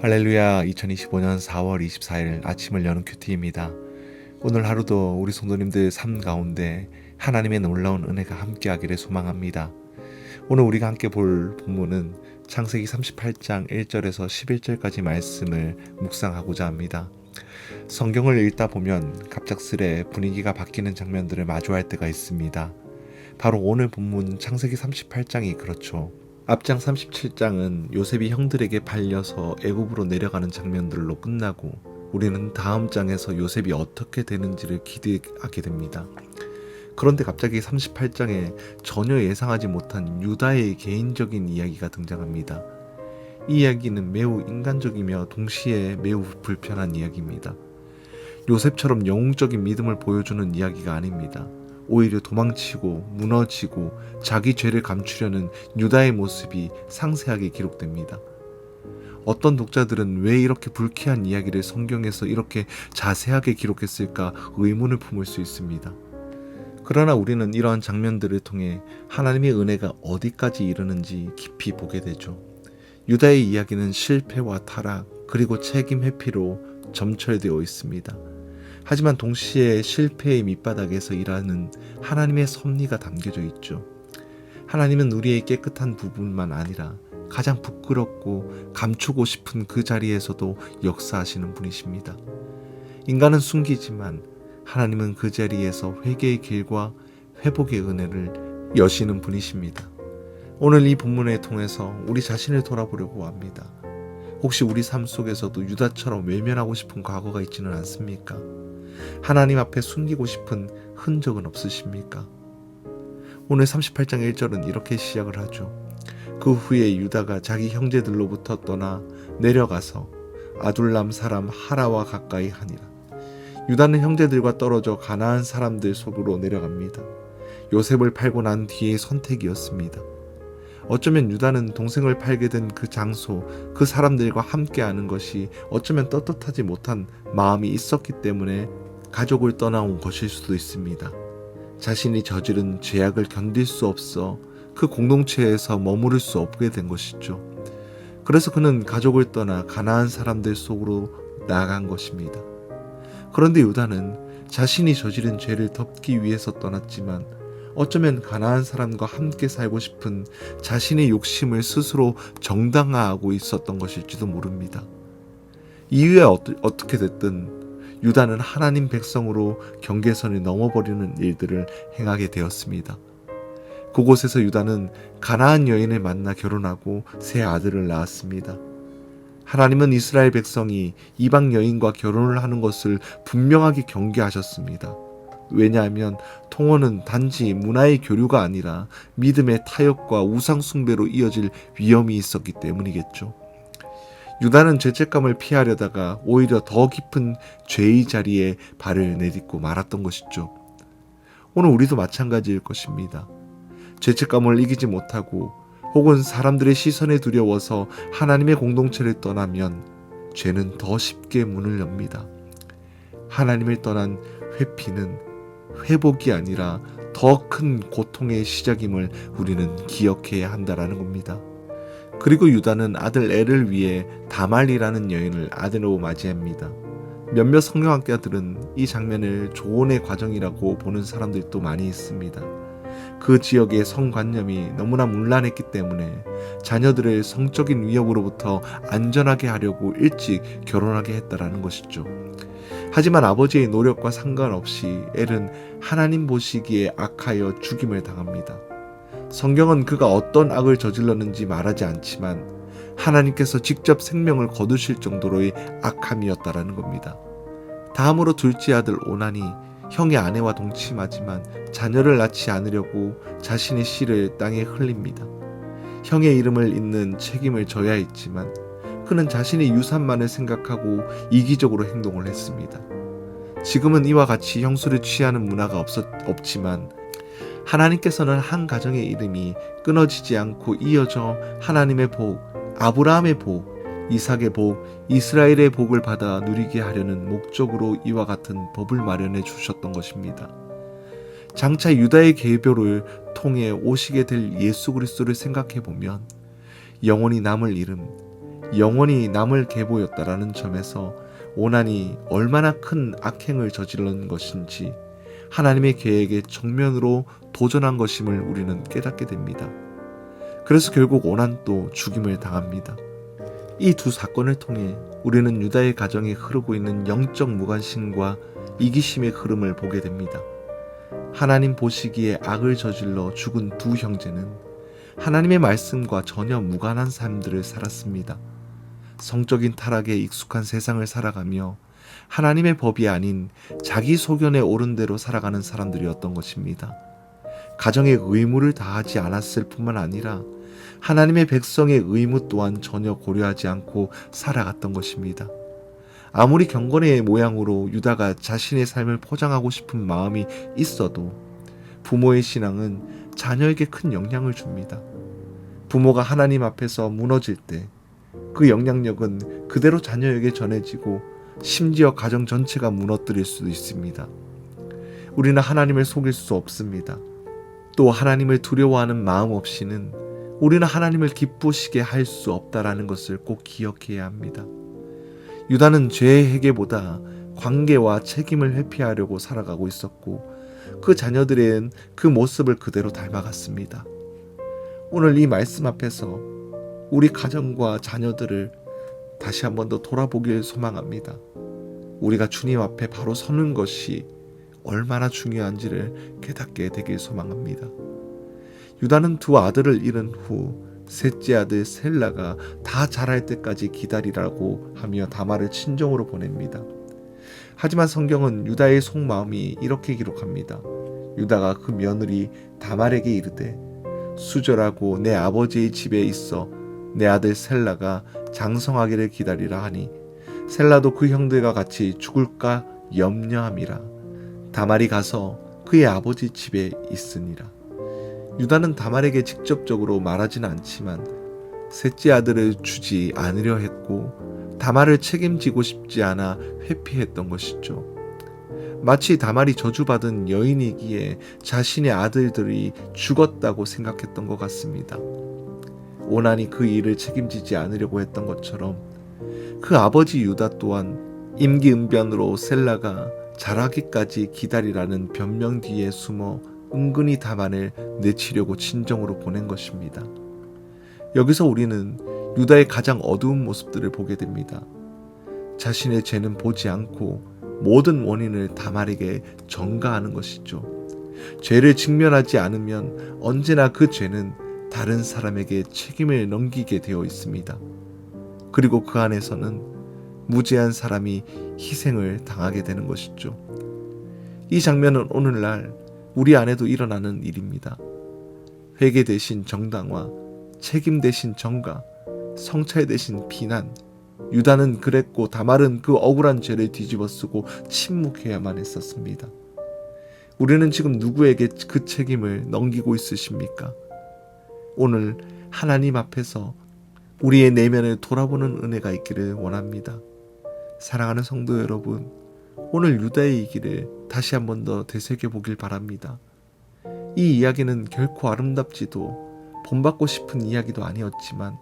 할렐루야. 2025년 4월 24일 아침을 여는 큐티입니다. 오늘 하루도 우리 성도님들 삶 가운데 하나님의 놀라운 은혜가 함께하기를 소망합니다. 오늘 우리가 함께 볼 본문은 창세기 38장 1절에서 11절까지 말씀을 묵상하고자 합니다. 성경을 읽다 보면 갑작스레 분위기가 바뀌는 장면들을 마주할 때가 있습니다. 바로 오늘 본문 창세기 38장이 그렇죠. 앞장 37장은 요셉이 형들에게 발려서 애굽으로 내려가는 장면들로 끝나고 우리는 다음 장에서 요셉이 어떻게 되는지를 기대하게 됩니다. 그런데 갑자기 38장에 전혀 예상하지 못한 유다의 개인적인 이야기가 등장합니다. 이 이야기는 매우 인간적이며 동시에 매우 불편한 이야기입니다. 요셉처럼 영웅적인 믿음을 보여주는 이야기가 아닙니다. 오히려 도망치고 무너지고 자기 죄를 감추려는 유다의 모습이 상세하게 기록됩니다. 어떤 독자들은 왜 이렇게 불쾌한 이야기를 성경에서 이렇게 자세하게 기록했을까 의문을 품을 수 있습니다. 그러나 우리는 이러한 장면들을 통해 하나님의 은혜가 어디까지 이르는지 깊이 보게 되죠. 유다의 이야기는 실패와 타락 그리고 책임 회피로 점철되어 있습니다. 하지만 동시에 실패의 밑바닥에서 일하는 하나님의 섭리가 담겨져 있죠. 하나님은 우리의 깨끗한 부분만 아니라 가장 부끄럽고 감추고 싶은 그 자리에서도 역사하시는 분이십니다. 인간은 숨기지만 하나님은 그 자리에서 회개의 길과 회복의 은혜를 여시는 분이십니다. 오늘 이 본문을 통해서 우리 자신을 돌아보려고 합니다. 혹시 우리 삶 속에서도 유다처럼 외면하고 싶은 과거가 있지는 않습니까? 하나님 앞에 숨기고 싶은 흔적은 없으십니까? 오늘 38장 1절은 이렇게 시작을 하죠. 그 후에 유다가 자기 형제들로부터 떠나 내려가서 아둘람 사람 하라와 가까이 하니라. 유다는 형제들과 떨어져 가나안 사람들 속으로 내려갑니다. 요셉을 팔고 난 뒤의 선택이었습니다. 어쩌면 유다는 동생을 팔게 된 그 장소, 그 사람들과 함께하는 것이 어쩌면 떳떳하지 못한 마음이 있었기 때문에 가족을 떠나온 것일 수도 있습니다. 자신이 저지른 죄악을 견딜 수 없어 그 공동체에서 머무를 수 없게 된 것이죠. 그래서 그는 가족을 떠나 가나안 사람들 속으로 나아간 것입니다. 그런데 유다는 자신이 저지른 죄를 덮기 위해서 떠났지만 어쩌면 가나안 사람과 함께 살고 싶은 자신의 욕심을 스스로 정당화하고 있었던 것일지도 모릅니다. 이후에 어떻게 됐든 유다는 하나님 백성으로 경계선을 넘어버리는 일들을 행하게 되었습니다. 그곳에서 유다는 가나안 여인을 만나 결혼하고 세 아들을 낳았습니다. 하나님은 이스라엘 백성이 이방 여인과 결혼을 하는 것을 분명하게 경계하셨습니다. 왜냐하면 통혼은 단지 문화의 교류가 아니라 믿음의 타협과 우상 숭배로 이어질 위험이 있었기 때문이겠죠. 유다는 죄책감을 피하려다가 오히려 더 깊은 죄의 자리에 발을 내딛고 말았던 것이죠. 오늘 우리도 마찬가지일 것입니다. 죄책감을 이기지 못하고 혹은 사람들의 시선에 두려워서 하나님의 공동체를 떠나면 죄는 더 쉽게 문을 엽니다. 하나님을 떠난 회피는 회복이 아니라 더 큰 고통의 시작임을 우리는 기억해야 한다라는 겁니다. 그리고 유다는 아들 엘을 위해 다말이라는 여인을 아내로 맞이합니다. 몇몇 성경학자들은 이 장면을 조언의 과정이라고 보는 사람들도 많이 있습니다. 그 지역의 성관념이 너무나 문란했기 때문에 자녀들을 성적인 위협으로부터 안전하게 하려고 일찍 결혼하게 했다라는 것이죠. 하지만 아버지의 노력과 상관없이 엘은 하나님 보시기에 악하여 죽임을 당합니다. 성경은 그가 어떤 악을 저질렀는지 말하지 않지만 하나님께서 직접 생명을 거두실 정도로의 악함이었다라는 겁니다. 다음으로 둘째 아들 오난이 형의 아내와 동침하지만 자녀를 낳지 않으려고 자신의 씨를 땅에 흘립니다. 형의 이름을 잇는 책임을 져야 했지만 그는 자신의 유산만을 생각하고 이기적으로 행동을 했습니다. 지금은 이와 같이 형수를 취하는 문화가 없지만 하나님께서는 한 가정의 이름이 끊어지지 않고 이어져 하나님의 복, 아브라함의 복, 이삭의 복, 이스라엘의 복을 받아 누리게 하려는 목적으로 이와 같은 법을 마련해 주셨던 것입니다. 장차 유다의 계보를 통해 오시게 될 예수 그리스도를 생각해 보면 영원히 남을 이름, 영원히 남을 계보였다라는 점에서 오난이 얼마나 큰 악행을 저질른 것인지 하나님의 계획에 정면으로 도전한 것임을 우리는 깨닫게 됩니다. 그래서 결국 오난도 죽임을 당합니다. 이 두 사건을 통해 우리는 유다의 가정에 흐르고 있는 영적 무관심과 이기심의 흐름을 보게 됩니다. 하나님 보시기에 악을 저질러 죽은 두 형제는 하나님의 말씀과 전혀 무관한 삶들을 살았습니다. 성적인 타락에 익숙한 세상을 살아가며 하나님의 법이 아닌 자기 소견에 옳은 대로 살아가는 사람들이었던 것입니다. 가정의 의무를 다하지 않았을 뿐만 아니라 하나님의 백성의 의무 또한 전혀 고려하지 않고 살아갔던 것입니다. 아무리 경건의 모양으로 유다가 자신의 삶을 포장하고 싶은 마음이 있어도 부모의 신앙은 자녀에게 큰 영향을 줍니다. 부모가 하나님 앞에서 무너질 때 그 영향력은 그대로 자녀에게 전해지고 심지어 가정 전체가 무너뜨릴 수도 있습니다. 우리는 하나님을 속일 수 없습니다. 또 하나님을 두려워하는 마음 없이는 우리는 하나님을 기쁘시게 할 수 없다라는 것을 꼭 기억해야 합니다. 유다는 죄의 회개보다 관계와 책임을 회피하려고 살아가고 있었고 그 자녀들은 그 모습을 그대로 닮아갔습니다. 오늘 이 말씀 앞에서 우리 가정과 자녀들을 다시 한번 더 돌아보길 소망합니다. 우리가 주님 앞에 바로 서는 것이 얼마나 중요한지를 깨닫게 되길 소망합니다. 유다는 두 아들을 잃은 후 셋째 아들 셀라가 다 자랄 때까지 기다리라고 하며 다말을 친정으로 보냅니다. 하지만 성경은 유다의 속마음이 이렇게 기록합니다. 유다가 그 며느리 다말에게 이르되 수절하고 내 아버지의 집에 있어 내 아들 셀라가 장성하기를 기다리라 하니 셀라도 그 형들과 같이 죽을까 염려함이라. 다말이 가서 그의 아버지 집에 있으니라. 유다는 다말에게 직접적으로 말하지는 않지만 셋째 아들을 주지 않으려 했고 다말을 책임지고 싶지 않아 회피했던 것이죠. 마치 다말이 저주받은 여인이기에 자신의 아들들이 죽었다고 생각했던 것 같습니다. 오난이 그 일을 책임지지 않으려고 했던 것처럼 그 아버지 유다 또한 임기응변으로 셀라가 자라기까지 기다리라는 변명 뒤에 숨어 은근히 다말을 내치려고 친정으로 보낸 것입니다. 여기서 우리는 유다의 가장 어두운 모습들을 보게 됩니다. 자신의 죄는 보지 않고 모든 원인을 다말에게 전가하는 것이죠. 죄를 직면하지 않으면 언제나 그 죄는 다른 사람에게 책임을 넘기게 되어 있습니다. 그리고 그 안에서는 무죄한 사람이 희생을 당하게 되는 것이죠. 이 장면은 오늘날 우리 안에도 일어나는 일입니다. 회개 대신 정당화, 책임 대신 전가, 성찰 대신 비난. 유다는 그랬고 다말은 그 억울한 죄를 뒤집어쓰고 침묵해야만 했었습니다. 우리는 지금 누구에게 그 책임을 넘기고 있으십니까? 오늘 하나님 앞에서 우리의 내면을 돌아보는 은혜가 있기를 원합니다. 사랑하는 성도 여러분, 오늘 유다의 이 길을 다시 한 번 더 되새겨보길 바랍니다. 이 이야기는 결코 아름답지도 본받고 싶은 이야기도 아니었지만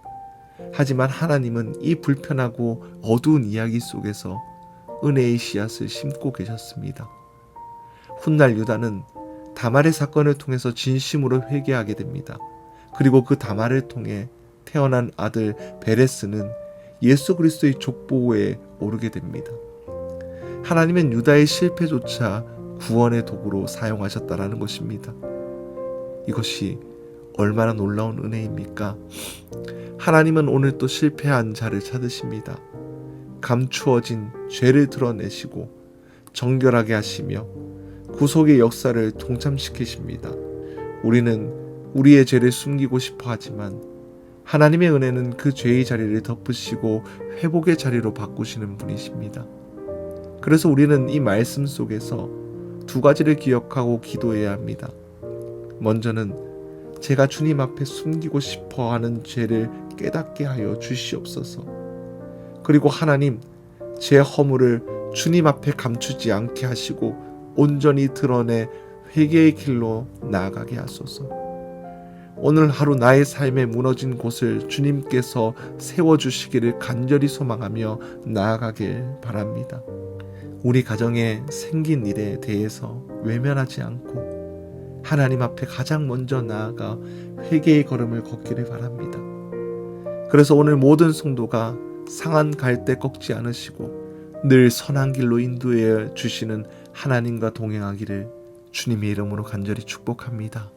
하지만 하나님은 이 불편하고 어두운 이야기 속에서 은혜의 씨앗을 심고 계셨습니다. 훗날 유다는 다말의 사건을 통해서 진심으로 회개하게 됩니다. 그리고 그 다말을 통해 태어난 아들 베레스는 예수 그리스도의 족보에 오르게 됩니다. 하나님은 유다의 실패조차 구원의 도구로 사용하셨다라는 것입니다. 이것이 얼마나 놀라운 은혜입니까? 하나님은 오늘 또 실패한 자를 찾으십니다. 감추어진 죄를 드러내시고 정결하게 하시며 구속의 역사를 동참시키십니다. 우리는 우리의 죄를 숨기고 싶어 하지만 하나님의 은혜는 그 죄의 자리를 덮으시고 회복의 자리로 바꾸시는 분이십니다. 그래서 우리는 이 말씀 속에서 두 가지를 기억하고 기도해야 합니다. 먼저는 제가 주님 앞에 숨기고 싶어 하는 죄를 깨닫게 하여 주시옵소서. 그리고 하나님, 제 허물을 주님 앞에 감추지 않게 하시고 온전히 드러내 회개의 길로 나아가게 하소서. 오늘 하루 나의 삶에 무너진 곳을 주님께서 세워주시기를 간절히 소망하며 나아가길 바랍니다. 우리 가정에 생긴 일에 대해서 외면하지 않고 하나님 앞에 가장 먼저 나아가 회개의 걸음을 걷기를 바랍니다. 그래서 오늘 모든 성도가 상한 갈대 꺾지 않으시고 늘 선한 길로 인도해 주시는 하나님과 동행하기를 주님의 이름으로 간절히 축복합니다.